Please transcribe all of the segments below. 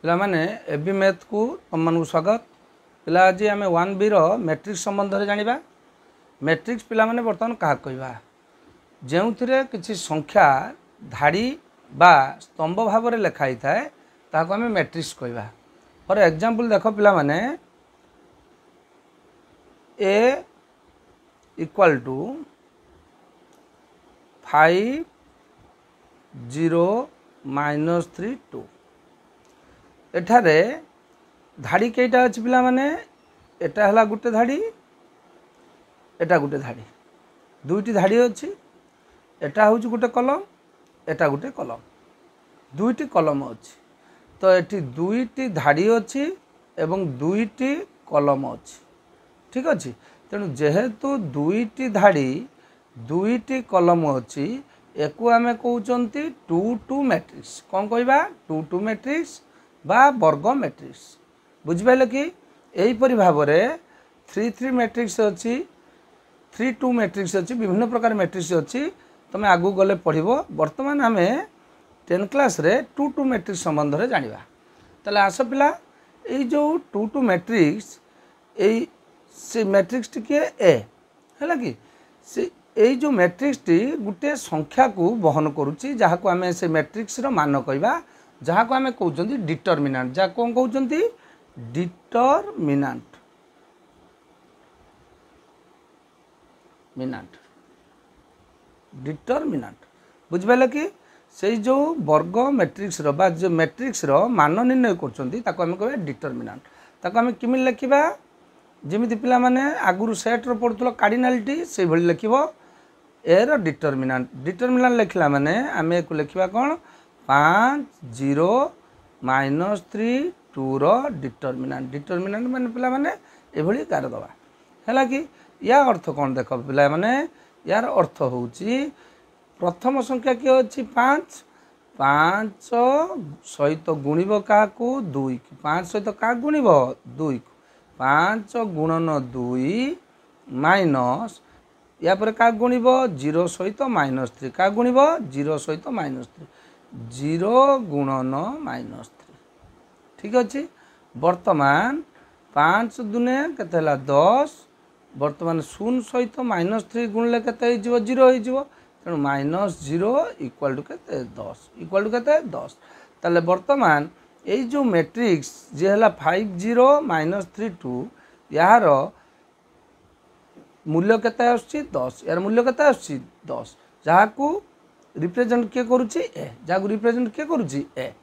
पिला माने AB math को तुम मान स्वागत। पिला आज आम 1B मैट्रिक्स संबंध में जाना। मैट्रिक्स पिला माने बर्तमान क्या कहवा जो किसी संख्या धाड़ी बा स्तंभ भाव में लिखाई थाए ताको आम मैट्रिक्स कहवा। फॉर एग्जांपल देख पिला माने ए इक्वल टू 5 0 -3 2 एठारे धाड़ी कईटा अच्छी पिला माने एटा हला गुटे धाड़ी एटा गुटे धाड़ी दुईटी धाड़ी अच्छी एटा हूँ गुटे कलम एटा गुटे कलम दुईटी कलम अच्छी तो एटी दुईटी धाड़ी अच्छी एवं दुईटी कलम अच्छी ठीक अच्छे। तेणु जेहेतु दुईटी धाड़ी दुईटी कलम अच्छी एकु आमे कहउचंती 2-2 मैट्रिक्स। कौन कहबा 2-2 मैट्रिक्स बा वर्ग मैट्रिक्स। बुझिपारे कि एहीपरि भाव में 3-3 मैट्रिक्स अच्छी 3-2 मैट्रिक्स अच्छी विभिन्न प्रकार मैट्रिक्स अच्छी तुम आगू गले पढ़ो। बर्तमान आम 10 क्लास रे 2-2 मैट्रिक्स संबंध में जाना। ताले आस पिला ये जो 2-2 मैट्रिक्स से मैट्रिक्स टी किए ए है कि से यही जो मैट्रिक्स टी गोटे संख्या को बहन करुच्ची जहाँ को आम से मैट्रिक्स रो मान कहवा जहाँ को आम कहते डिटरमिनांट जहाँ कौन कहते डिटरमिनांट मिनांट डिटरमिनांट बुझिपारे कि से जो वर्ग मैट्रिक्स रो बा जो मैट्रिक्स रो मान निर्णय कर डिटरमिनांट ताको आम किमिल लिखा जमी पिला माने आगुरी सेट रो पढ़ुल कार्डिनालिटी से भली लिखिबो ए डिटरमिनांट डिटरमिनांट लिखला माने आम एक लिखा कौन 5 0 -3 2 रो डिटरमिनांट डिटरमिनांट माने पिला माने एभली कार दवा है कि या अर्थ कौन देख पिला माने यार अर्थ होउची प्रथम संख्या किए अच्छी 5 5 सहित गुणिब क्या 2 5 सहित क्या गुणिब 2 5 गुणन 2 माइनस या पर क्या गुणिब 0 सहित -3 क्या गुणिब 0 सहित -3 0 गुणन -3 ठीक अच्छे। वर्तमान 5 दुने केते 10 वर्तमान 0 सहित -3 गुणले केते 0 हो तेणु -0 इक्वल टू केते 10 इक्वल टू केते 10 ताले वर्तमान ये जो मैट्रिक्स जे हला 5 0 -3 2 यार मूल्य केते आछी 10 यार मूल्य केते आछी 10 जहाँ को रिप्रेजेंट किए करुच्ची ए जहाँ को रिप्रेजेंट किए करुच्ची ए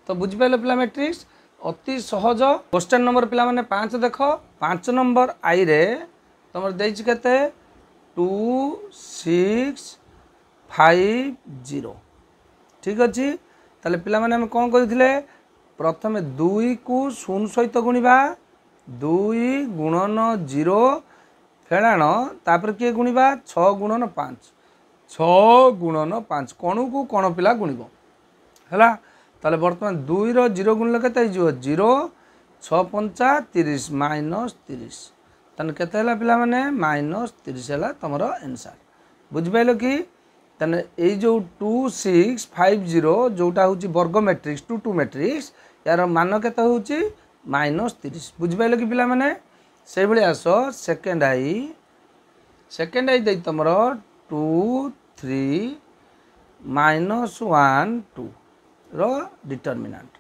तो बुझिपारे पिला मैट्रिक्स अति सहज। क्वेश्चन नंबर पिला माने 5 देख 5 नंबर आई रे तुम देछि केते 2 6 5 0 ठीक अच्छे। ताले पिला माने हम कौन करथिले प्रथमे 2 को 0 सहित गुणिबा 2 गुणन 0 फेणाण तापर किए गुणिबा 6 गुणन 5 6 गुणन 5 कणु को कण पिला गुणिब है। ताले वर्तमान 2 रो 0 गुणले केते हो 0 6 5 30 -30 तने केते हला पिला माने -30 हला तमरो आंसर। बुझिपाइलो कि तने ए जो 2 6 5 0 जोटा होची वर्ग मैट्रिक्स 2-2 मैट्रिक्स यार मान केते होची -30 बुझिपाइलो कि पिला माने से भली आस सेकेंड आई दे तमरो 2 3 -1 2 रो डिटरमिनांट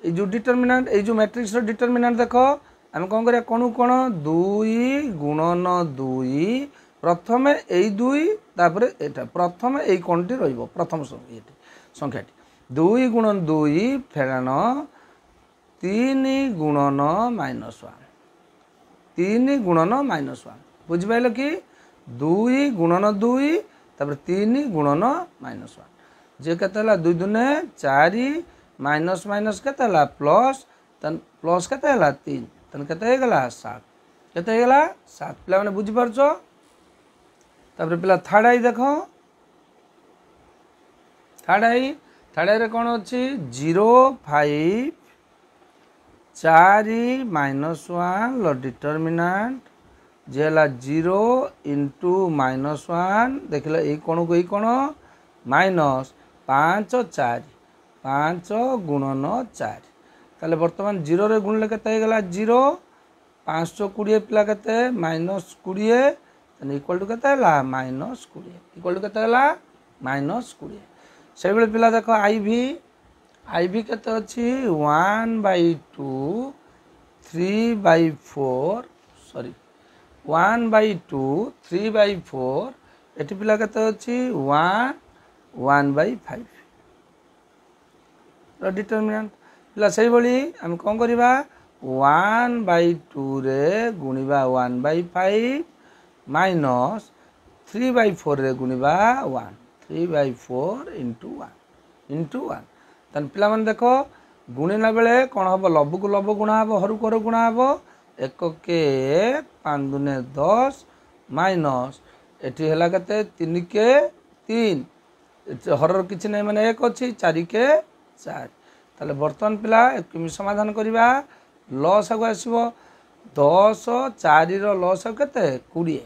ये जो डिटरमिनांट ये जो मैट्रिक्स रो डिटरमिनांट देख आम कौन करिया कणु कण 2 गुणन 2 प्रथमे ए 2 तापर एटा प्रथमे ए कणटी रहिबो प्रथम संख्याटी 2 गुणन 2 फेरान 3 गुणन -1 3 गुणन -1 बुझिपाइल कि 2 गुणन 2 तापर 3 गुणन -1 जे केते 2 दुने 4 माइनस माइनस केते प्लस तन प्लस केते 3 तन केते 7 केते 7 पिला माने बुझी परछो। तापर पिला थर्ड आई देखो थर्ड आई रे कौन अच्छी 0 5 4 -1 डिटरमिनांट जेला 0 इंटू -1 देखिले ये कौन को कौन माइनस 5 4 5 गुणन 4 ताले वर्तमान 0 रे गुणले केते गला 0 520 पिला केते -20 तने इक्वल टू केते हला -20 इक्वल टू केते हला -20 से बेले पिला देखो आईवी केते अछि 1/2 3/4 सॉरी 1/2 3/4 एटी पिला केते अछि 1/5 डिटरमिनेंट पिला से भली हम कोन करबा 1/2 रे गुणिबा 1/5 माइनस 3/4 रे गुणिबा 1 3/4 इंटू 1 तन पिला मन देखो गुणिला बेले कौन हम लबु को लब गुणा हम हरु को गुणा हम 1 के 5 दुने 10 माइनस एटी हला केते 3 के 3 हरर किछि नै माने 1 अछि 4 के 4 ताले वर्तमान पिला किमि समाधान करिबा लॉस आगो आसीबो 10 4 रो लॉस केते 20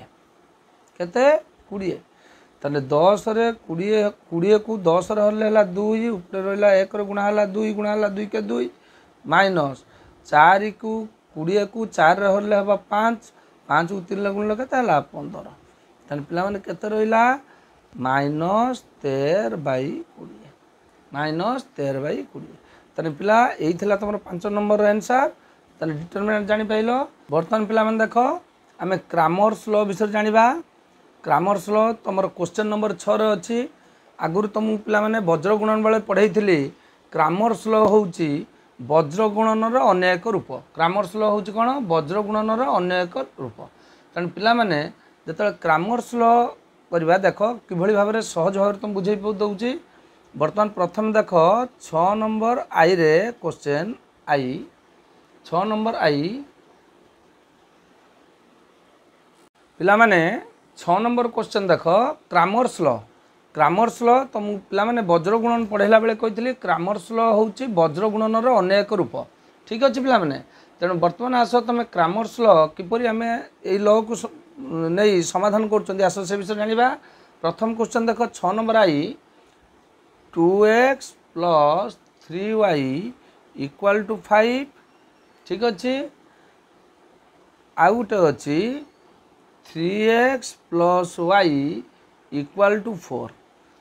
केते 20 ताले 10 रे 20 को 10 रे हरले हला 2 ऊपर रहला 1 रो गुणा हला 2 गुणा हला 2 के 2 माइनस 4 को 20 को 4 रे हरले हबा 5 5 को 3 रे गुणले केते हला 15 ताले पिला माने केते रहला -13/20 ताले पिला एई थिला तमरो 5 नंबर रो आंसर ताले डिटरमिनेंट जानि पाइलो वर्तमान पिला मन देखो आमे क्रामर्स लॉ विषय जानिबा क्रामर्स लॉ तमरो क्वेश्चन नंबर 6 रे अछि आगुर तुम पिला माने वज्र गुणन बेले पढैथिली क्रामर्स लॉ होउची वज्र गुणन रो अनेक रूप क्रामर्स लॉ होउची कोन वज्र गुणन रो अनेक रूप तन पिला माने जतले क्रामर्स लॉ करबा देखो किभଳି भाबरे सहज भाबरे तुम बुझै दउची वर्तमान प्रथम देखो 6 नंबर आई रे क्वेश्चन आई 6 नंबर आई पिला माने 6 नंबर क्वेश्चन देखो क्रामर्स लॉ तुम पिला माने वज्र गुणन पढ़ेला बेले कहितली क्रामर्स लॉ होउची वज्र गुणन रो अनेक रूप ठीक अछि पिला माने तेणु वर्तमान आसो तुम क्रामर्स लॉ किपरि हमें एई लॉ को नहीं समाधान करछन आसो से विषय जानिबा प्रथम क्वेश्चन देखो 6 नंबर आई 2x + 3y = 5 ठीक अछि आउट अछि 3x + y = 4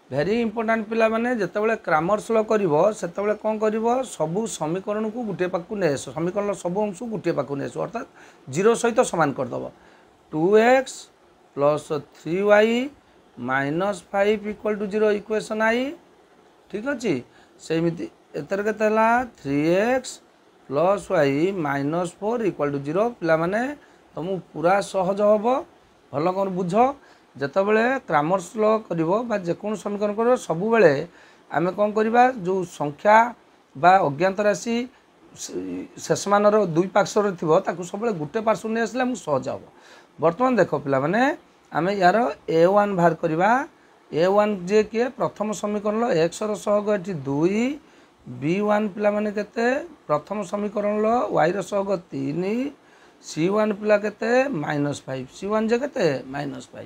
वेरी इंपोर्टेंट पिला माने जतबेले क्रामर्स लॉ करिवो सेतबेले कोन करिवो सब समीकरण को गुटे पाकु ने समीकरण सब अंश गुटे पाकु ने अर्थात 0 सहित समान कर दबो 2x + 3y - 5 = 0 इक्वेशन आई ठीक अछि सेमिति एतर केतला 3x + y - 4 = 0 पिला माने तुम पूरा सहज होबो भलो कोन बुझो जतबेले क्रामर्स लॉ करिवो बा जे कोन समीकरण करिवो सब बेले आमे कोन करिबा जो संख्या बा अज्ञात राशि शेष मानर दुई पार्श्व थिबो ताकू सब बेले गुटे पार्श्व ने आसले हम सहज होबो वर्तमान देखो पिला माने आमे यार a1 बाहर करिबा a1 जे के प्रथम समीकरण x रो सहग एठी 2 b1 पिला माने केते प्रथम समीकरण y रो सहग 3 c1 पिला केते -5 c1 जे केते -5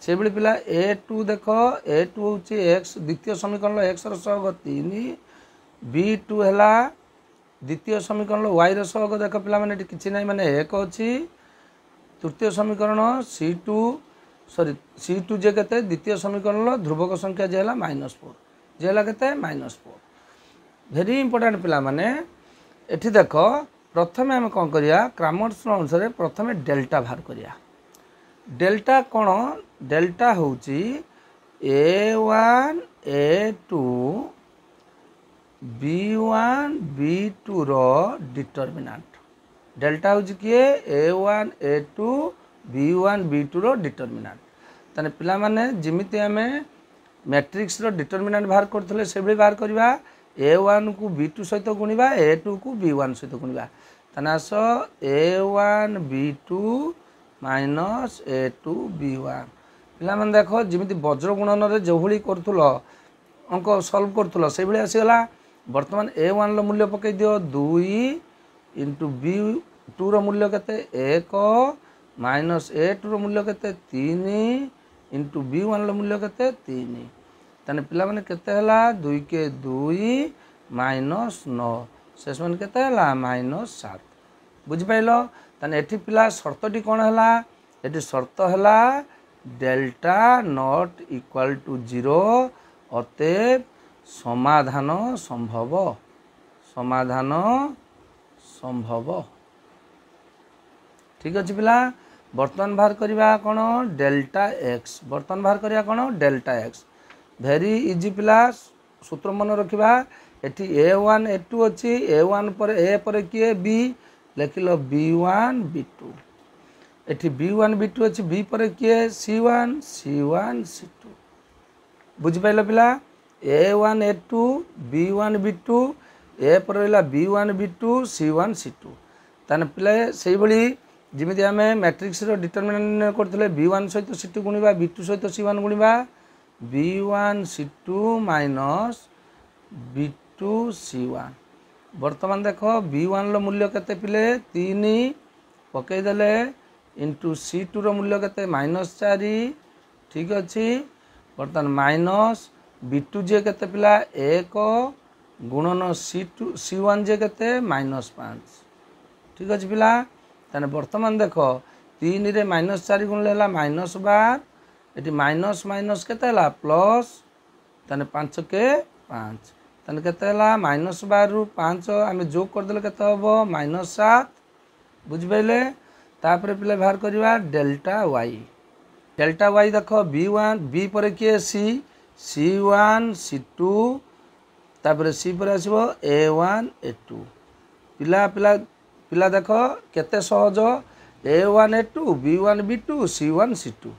से बेले पिला a2 देखो a2 होची x द्वितीय समीकरण x रो सहग 3 b2 हला द्वितीय समीकरण y रो सहग देखो पिला माने एठी किछि नै माने 1 अछि तृतीय समीकरण C2 जे केते द्वितीय समीकरण ध्रुवक संख्या जे हला -4 जे हला केते -4 वेरी इंपोर्टेंट पिला माने एठी देखो प्रथमे हम कोन करिया क्रामर्स अनुसार प्रथमे डेल्टा बाहर करिया डेल्टा कोन डेल्टा होउची a1 a2 b1 b2 रो डिटरमिनेंट डेल्टा होउची के a1 a2 b1 b2 रो डिटरमिनेंट तने पिला माने जिमिति हमें मैट्रिक्स रो डिटरमिनेंट बाहर करथले सेबे बाहर करबा a1 को b2 सहित गुणिबा a2 को b1 सहित गुणिबा तने आसो a1 b2 minus a2 b1 पिला माने देखो जिमिति वज्र गुणन रे जोभली करथुलो अंक सॉल्व करथुलो सेबे आसीगला वर्तमान a1 रो मूल्य पकई दियो 2 * b2 रो मूल्य केते 1 माइनस a2 रो मूल्य केते 3 * b1 रो मूल्य केते 3 तने पिला माने केते हला 2 के 2 - 9 शेष मान केते हला -7 बुझिपाइल ताने एठी पिला शर्तटी कोन हला एठी शर्त हला डेल्टा नॉट इक्वल टू 0 अतएव समाधान संभव ठीक अच्छे पिला बर्तमान बाहर करवा कौन डेल्टा एक्स बर्तमान बाहर करवा कौन डेल्टा एक्स भेरी इजी पिला सूत्र मन रखा एटी a1 a2 अच्छी a1 पर a पर किए b लिखिल b1 b2 eighty b1 b2 अच्छी b पर किए c1 c2 बुझिपाइल पिला a1 a2 b1 b2 ए पर रहा b1 b2 c1 c2 ताने पिला से भली जिमिति आमे मैट्रिक्स रो डिटरमिनेंट करथिले b1 सहित c2 गुणिबा b2 सहित c1 गुणिबा b1 c2 minus b2 c1 वर्तमान देखो b1 रो मूल्य केते पिले 3 पकई देले इंटू c2 रो मूल्य केते -4 ठीक अछि वर्तमान माइनस b2 जे केते पिला 1 गुणन c2 c1 जे केते -5 ठीक अछि पिला ताने वर्तमान देखो 3 रे -4 गुणले हला -12 एटी माइनस माइनस केते हला प्लस ताने 5 के 5 ताने केते हला -12 रु 5 आमे जोग कर देले केते हबो -7 बुझबैले तापर पिले बाहर करबा डेल्टा y देखो b1 b पर के c1 c2 तापर c पर आसीबो a1 a2 पिला पिला पिला देखो केते सहज a1 a2 b1 b2 c1 c2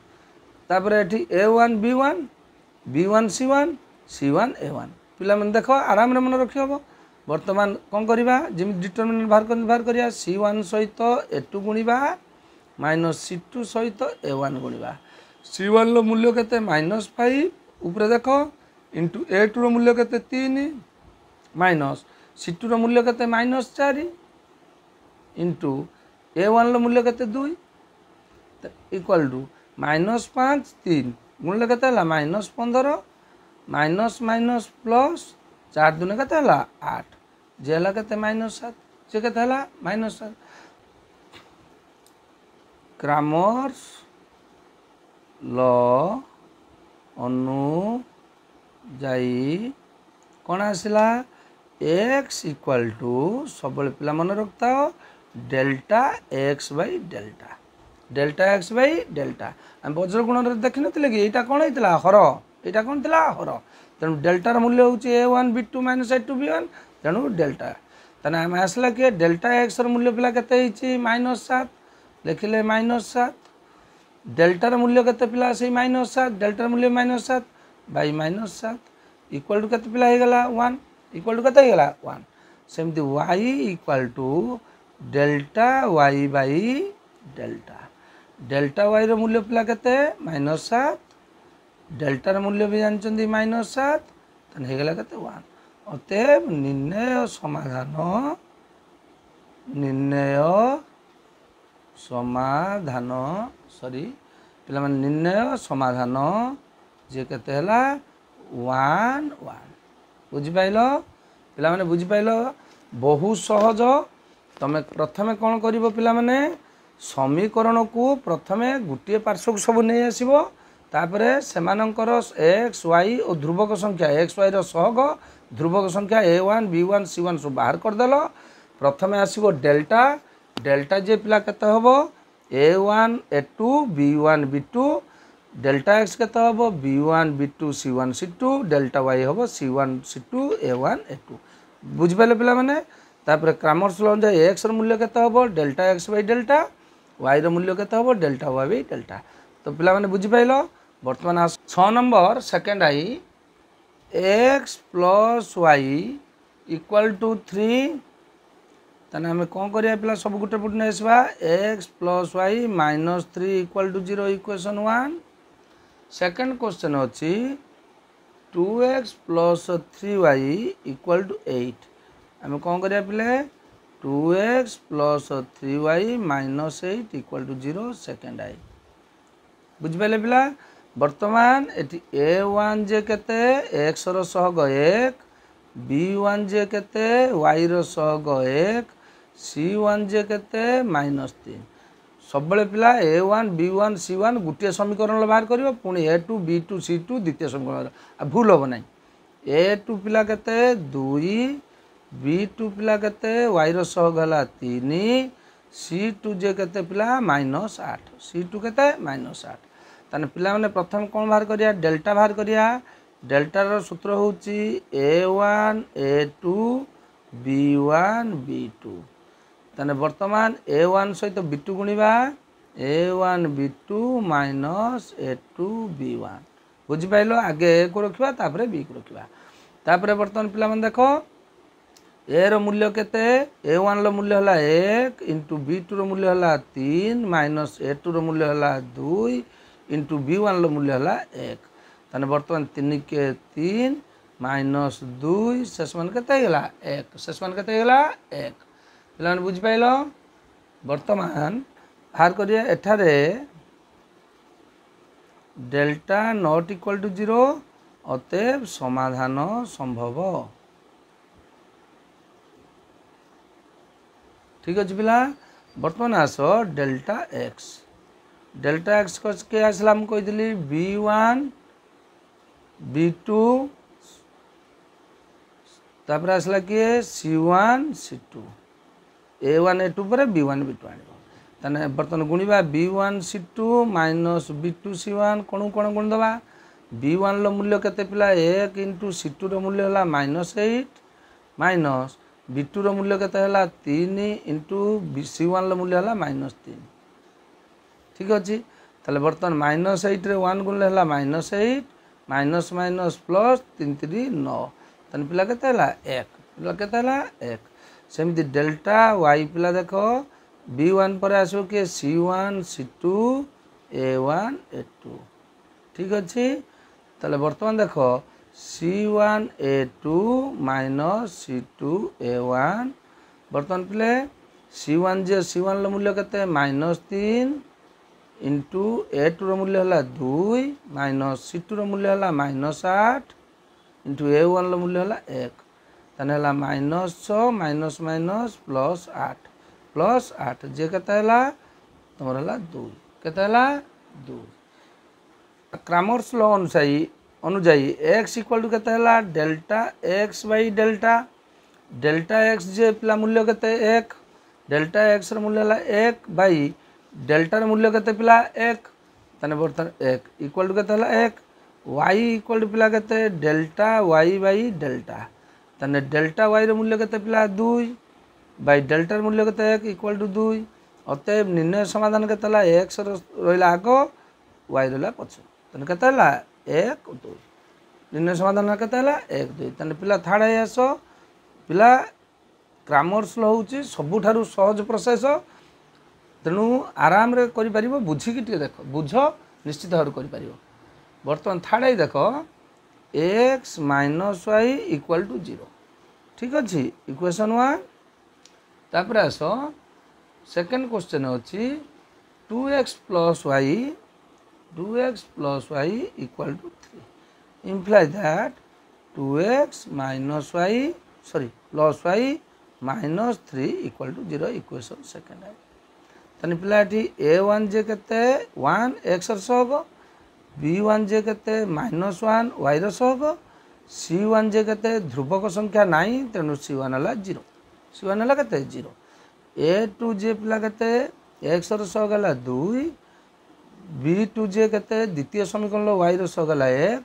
तापर एठी a1 b1 b1 c1 c1 a1 पिला मन देखो आराम रे मन रखियो वर्तमान कोन करिबा जिम डिटरमिनेंट बाहर करिया c1 सहित a2 गुणिबा माइनस c2 सहित a1 गुणिबा c1 रो मूल्य केते -5 ऊपर देखो इंटू a2 रो मूल्य केते 3 माइनस c2 रो मूल्य केते -4 इंटू a1 रो मूल्य केते 2 इक्वल टू -5 3 गुणले केते हला -15 माइनस माइनस प्लस 4 दुने केते हला 8 जे हला केते -7 जे केते हला -7 क्रामर्स लॉ अनुजाई कौन आसला x इक्वल टू सब पिला मन रखता delta x by delta x by delta आम वज्र गुण देखी नी कि यहाँ कौन होता हर यहाँ कौन था हर तेणु डेल्टार मूल्य हूँ a1 b2 minus a2 b1 तेणु डेल्टा तेना आम आसला कि डेल्टा एक्स मूल्य पिला केते -7 लिखिले -7 डेल्टार मूल्य केते पिला से -7 डेल्टार मूल्य -7 बाई -7 इक्वल टू केते पिला गला 1 इक्वल टू केते गला 1 सेमती y equal to delta y by delta y रो मूल्य पिला केते -7 डेल्टार मूल्य भी जानचंदी -7 तन हे गला केते 1 अतएव निर्णय समाधान सॉरी पिला मन निर्णय समाधान जे केते हला 1 1 बुझी पाइलो पिला माने बुझी पाइलो बहुत सहज तमे प्रथमे कौन करिवो पिला माने समीकरण को प्रथमे गुटिए पार्श्व सब नहीं आसीबो तापरे सेमानंकर x y और ध्रुवक संख्या x y रो सहग ध्रुवक संख्या a1 b1 c1 सब बाहर कर देलो प्रथमे आसीबो डेल्टा डेल्टा जे पिला केते हबो a1 a2 b1 b2 delta x केते हबो b1 b2 c1 c2 delta y हबो c1 c2 a1 a2 बुझ पाले पिला माने तापर क्रामर्स लॉ अनुसार x रो मूल्य केते हबो delta x by delta y रो मूल्य केते हबो डेल्टा y बाई डेल्टा तो पिला माने बुझ पाइलो वर्तमान 6 नंबर सेकंड आई x plus y equal to 3 ताने हमें कौन करिया पिला सब गुटे पुट ने आसबा x plus y minus 3 equal to 0 equation 1 second question अच्छी 2x plus 3y equal to 8 हमें कौन करिया पिले 2x plus 3y minus 8 equal to 0 second आई बुझ पाइले पिला वर्तमान एटी a1 जे केते x रो सहग 1 B1 जे केते y रो सहग 1 C1 जे केते -3 सब पिला A1 B1 C1 गोटे समीकरण बाहर करियो पुणी A2 B2 C2 द्वितीय समीकरण आ भूल हो नहीं A2 पिला केते 2 B2 पिला केते y रो सहग हला 3 C2 जे केते पिला -8 C2 केते -8 ताने पिला माने प्रथम कोन बाहर करिया डेल्टा बाहर करिया डेल्टा रो सूत्र होची A1 A2 B1 B2 ताने वर्तमान A1 सहित B2 गुणिबा A1 B2 A2 B1 बुझी पाइलो आगे A को रखिबा तापरे B को रखिबा तापरे वर्तमान पिला मन देखो A रो मूल्य केते A1 रो मूल्य हला 1 इंटू B2 रो मूल्य हला 3 माइनस A2 रो मूल्य हला 2 इंटू B1 रो मूल्य हला 1 ताने वर्तमान 3 के 3 माइनस 2 शेष मान केते गेला 1 शेष मान केते गेला 1 पिला बुझी पाइलो वर्तमान बाहर करिया एठारे डेल्टा नॉट इक्वल टू 0 अतएव समाधान संभव ठीक अच्छे पिला बर्तमान आस डेल्टा एक्स के आसला मुझे कही B1 B2 तापर आसला किए C1 C2 A1 A2 पर B1 B2 आने ताने बर्तमान गुणिबा B1 C2 minus B2 C1 कौन कौन गुण दबा B1 रो मूल्य केते पिला 1 इंटू C2 रो मूल्य हला -8 माइनस B2 रो मूल्य केते हला 3 इंटू C1 रो मूल्य हला -3 ठीक अच्छे ताले बर्तमान -8 रे 1 गुणले हला -8 माइनस माइनस प्लस 3 3 9 ताने पिला केते हला 1 पिला केते हला 1 सेमती डेल्टा y पिला देखो B1 पर आसो कि C1 C2 A1 A2 ठीक अच्छे ताले बर्तमान देखो C1 A2 minus C2 A1 बर्तमान पिले C1 जे C1 रो मूल्य केते -3 इंटू A2 रो मूल्य हला 2 माइनस C2 रो मूल्य हला -8 इंटू A1 रो मूल्य हला 1 ताने हला -6 माइनस माइनस प्लस 8 जे केते हला तमर हला 2 केते हला 2 क्रामर्स लॉ अनुसायी x इक्वल टू केते हला delta x by delta x जे पिला मूल्य केते 1 डेल्टा x रो मूल्य हला 1 बाई डेल्टा रो मूल्य केते पिला 1 ताने बर्तन 1 इक्वल टू केते हला 1 y इक्वल टू पिला केते डेल्टा y बाई डेल्टा ताने डेल्टा y रो मूल्य केते पिला 2 बाई डेल्टा रो मूल्य केते 1 इक्वल टू 2 अतएव निर्णय समाधान केते हला x रहिला आगो y रहिला पछ ताने केते हला 1 2 निर्णय समाधान केते हला 1 2 ताने पिला थर्ड है आसो पिला क्रामर्स लॉ होची सबुठारु सहज प्रोसेस तेणु आराम रे करि परिबो बुझी कि देख बुझ निश्चित भाव करि परिबो वर्तमान थर्ड है देख x minus y equal to 0 ठीक अच्छे इक्वेशन 1 तापर आस सेकेंड क्वेश्चन अच्छी 2x plus y equal to 3 imply that 2x minus y sorry plus y minus 3 equal to 0 equation second है तने पिला A1 जे केते 1 x सहग B1 जे केते -1 y रो सहग C1 जे केते ध्रुवक संख्या नहीं तेणु C1 हला 0 C1 हला केते 0 A2 जे पिला केते x रो सहग हला 2 B2 जे केते द्वितीय समीकरण y रो सहग हला 1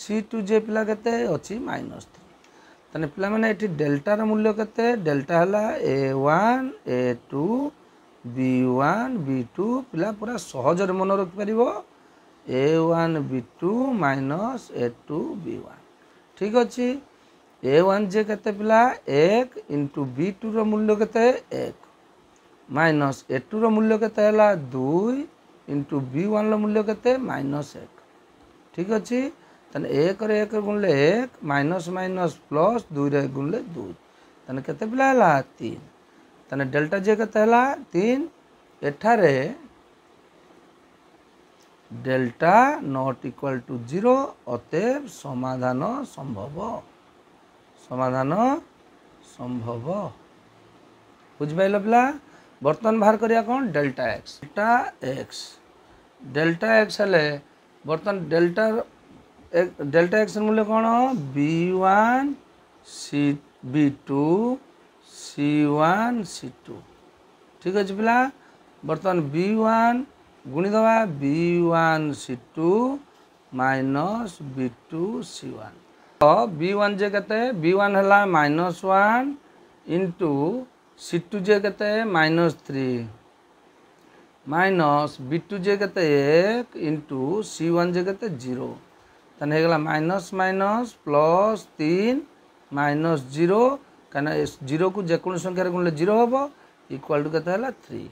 C2 जे पिला केते अछि -3 तने पिला माने एठी डेल्टा रो मूल्य केते डेल्टा हला A1 A2 B1 B2 पिला पूरा सहज रे मन रख परिबो A1 B2 minus A2 B1 ठीक अच्छे A1 जे केते पिला 1 इंटू B2 रो मूल्य केते 1 माइनस A2 रो मूल्य केते हला 2 इंटू B1 रो मूल्य केते -1 ठीक अच्छे तने 1 रे 1 गुणले 1 माइनस माइनस प्लस 2 रे गुणले 2 तने केते पिला हला 3 तने डेल्टा जे केते हला 3 एठारे डेल्टा नॉट इक्वल टू 0 अतएव समाधान संभव समाधान संभव। बुझिपाइल पिला। बर्तमान बाहर करिया कौन डेल्टा एक्स। डेल्टा एक्स हेले बर्तमान डेल्टा एक्स मूल्य कौन b1 b2 c1 c2। ठीक अच्छे पिला। बर्तमान b1 गुणीदवा b1 c2 minus b2 c1। b1 जे केते b1 है -1 इंटू c2 जे केते -3 माइनस b2 जे केते 1 इंटू c1 जे केते 0। तने हेगला माइनस माइनस प्लस 3 माइनस 0 कहना 0 को जेकोन संख्या गुणले 0 होबो इक्वल टू केते हला 3।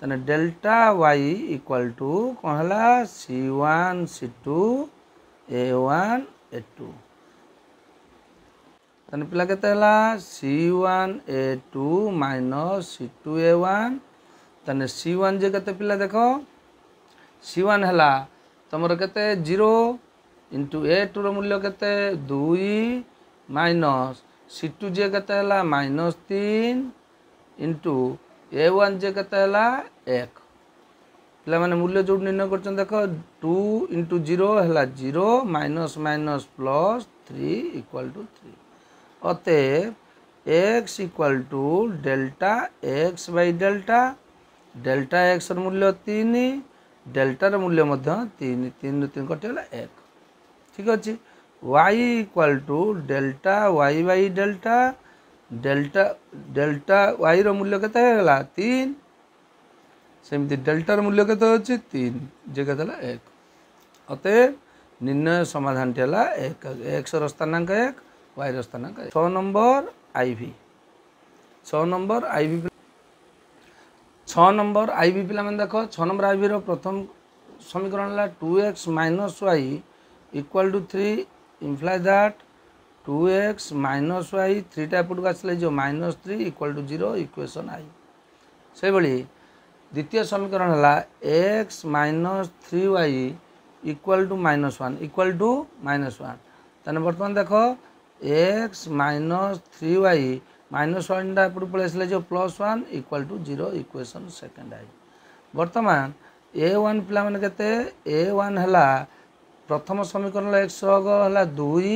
तने डेल्टा y इक्वल टू कोन हला c1 c2 a1 a2। तने पिला केते हला c1 a2 minus c2 a1। तने c1 जे केते पिला देखो c1 हला तमर केते 0 इंटू a2 रो मूल्य केते 2 माइनस c2 जे केते हला -3 इंटू a1 जे केते हला 1। पिला माने मूल्य जो निर्णय करछन देखो 2 इंटू 0 हला 0 minus minus plus 3 equal to 3। अतएव x equal to delta x by delta. Delta x र मूल्य 3 डेल्टा र मूल्य मध्य 3 3 ରୁ 3 कटिगला 1। ठीक अच्छे। y equal to delta y by delta. Delta y र मूल्य केते हैला 3 सेमती डेल्टा र मूल्य केते अछि 3 जे केते हैला 1। अतएव निर्णय समाधान टेला 1 x र स्थानांक 1 y र स्थानांक 1। 6 number IV 6 number IV 6 number IV पिला मन देखो 6 नंबर IV रो प्रथम समीकरण ला 2x minus y equal to 3 imply that 2x minus y 3 टा एपट को आसले जो -3 इक्वल टू 0 इक्वेशन आई। से बली द्वितीय समीकरण हला x minus 3y equal to -1 equal to -1। तने वर्तमान देखो x माइनस 3y -1 टा एपट पळे आसले जो +1 इक्वल टू 0 इक्वेशन सेकंड आई। वर्तमान a1 पिला माने केते a1 हला प्रथम समीकरण x सहग हला 2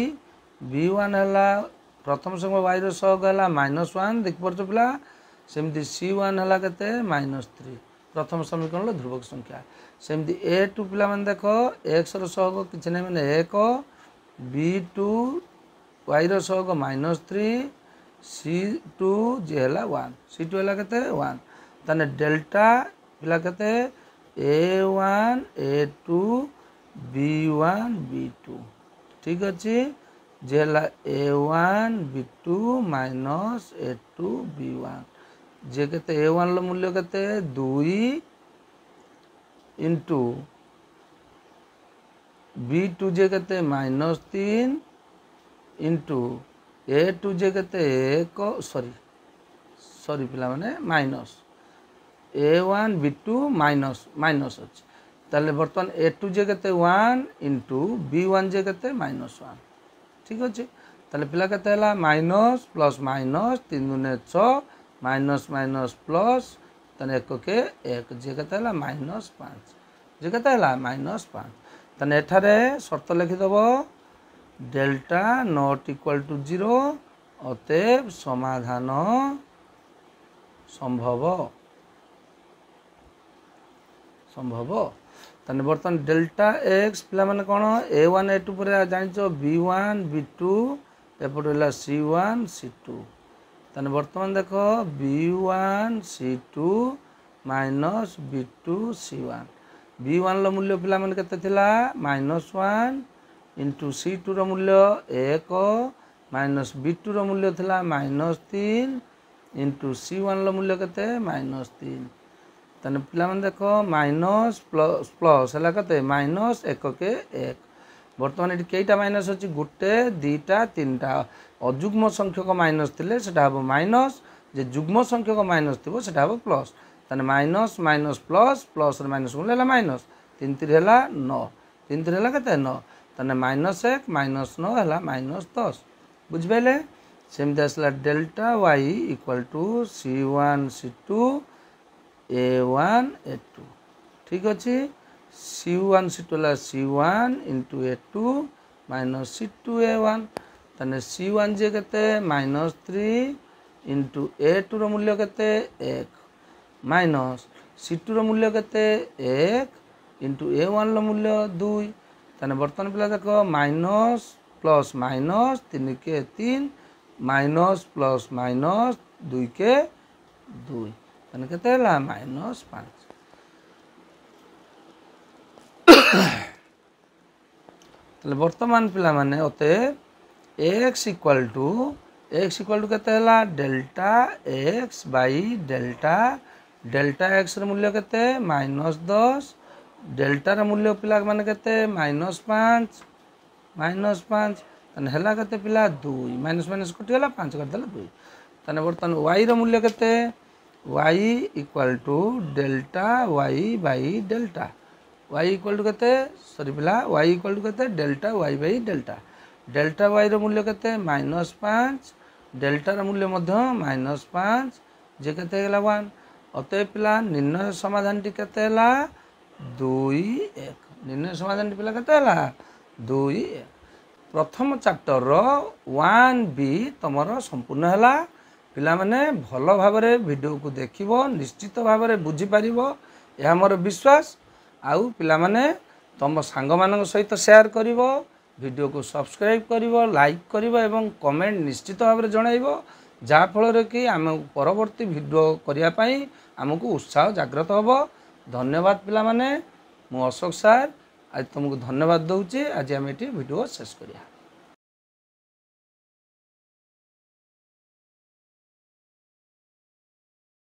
b1 हला प्रथम समीकरण y रो सहग हला -1 देख परछ पिला। सेमती c1 हला केते -3 प्रथम समीकरण ध्रुवक संख्या। सेमती a2 पिला माने देखो x रो सहग किछ नै माने 1 b2 y रो सहग -3 c2 जे हला 1 c2 हला केते 1। तने डेल्टा पिला केते a1 a2 b1 b2। ठीक अच्छे। जे हला a1 b2 minus a2 b1 जे केते a1 लो मूल्य केते 2 इंटू b2 जे केते -3 इंटू a2 जे केते 1 सॉरी पिला माने माइनस a1 b2 माइनस अछि। ताले बर्तमान a2 जे केते 1 इंटू b1 जे केते -1। ठीक अच्छे। ताले पिला केते हला माइनस प्लस माइनस 3 दुने 6 माइनस माइनस प्लस तने 1 के 1 जे केते हला -5 जे केते हला -5। तने एठारे शर्त लिखि दबो डेल्टा नॉट इक्वल टू 0 अतएव समाधान संभव। तने बर्तमान डेल्टा x पिला माने कोन a1 a2 पर जानिचो b1 b2 एपट हला c1 c2। तने बर्तमान देखो b1 c2 minus b2 c1। b1 लो मूल्य पिला माने केते थिला -1 इंटू c2 रो मूल्य 1 माइनस b2 रो मूल्य थिला -3 इंटू c1 रो मूल्य केते -3। तने पिला माने देखो माइनस प्लस हला केते -1 के 1। वर्तमान एटी केटा माइनस अछि गुटे दीटा तीनटा अजुग्म संख्यक माइनस थिले सेटा हबो माइनस जे जुग्म संख्यक माइनस थिबो सेटा हबो प्लस। तने माइनस माइनस प्लस प्लस रे माइनस गुणले हला माइनस 3 3 हला 9 3 3 हला केते 9 तने -1 -9 हला -10 बुझबेले। सेमती आसला delta Y equal to C1 C2 A1 A2 ठीक अच्छे C1 C2 है C1 into A2 minus C2 A1 ताने C1 जे केते -3 इंटू A2 रो मूल्य केते 1 माइनस C2 रो मूल्य केते 1 इंटू A1 रो मूल्य 2 ताने बर्तन पिला देखो माइनस प्लस माइनस 3 के 3 माइनस प्लस माइनस 2 के 2 ताने केते हला -5 ताले वर्तमान पिला माने ओते x इक्वल टू केते हला delta x by delta x र मूल्य केते -10 डेल्टा र मूल्य पिला माने केते -5 तने हला केते पिला 2 माइनस माइनस कटि गला 5 कर देला 2 तने बर्तन y र मूल्य केते y equal to delta y by delta y equal to केते सॉरी पिला y इक्वल टू केते delta y by delta y रो मूल्य केते -5 डेल्टा रो मूल्य मध्य -5 जे केते गेला 1 अतः पिला निर्णय समाधान टी केते हला 2 1 निर्णय समाधान टी पिला केते हला 2 1 प्रथम चैप्टर रो 1b तमरो संपूर्ण हला पिला माने भलो भाबरे वीडियो को देखिबो निश्चित भाबरे बुझी परिबो या हमर विश्वास आउ पिला माने तुम सांग मान सहित शेयर करिवो वीडियो को सब्सक्राइब करिवो लाइक करिवो एवं कमेंट निश्चित भाव में जनइबो जा फल कि आम परवर्ती वीडियो करिया पई आमको उत्साह जागृत होबो धन्यवाद पिला माने मु अशोक सर आज तुमको धन्यवाद दउची आज आम एटी वीडियो शेष करिया।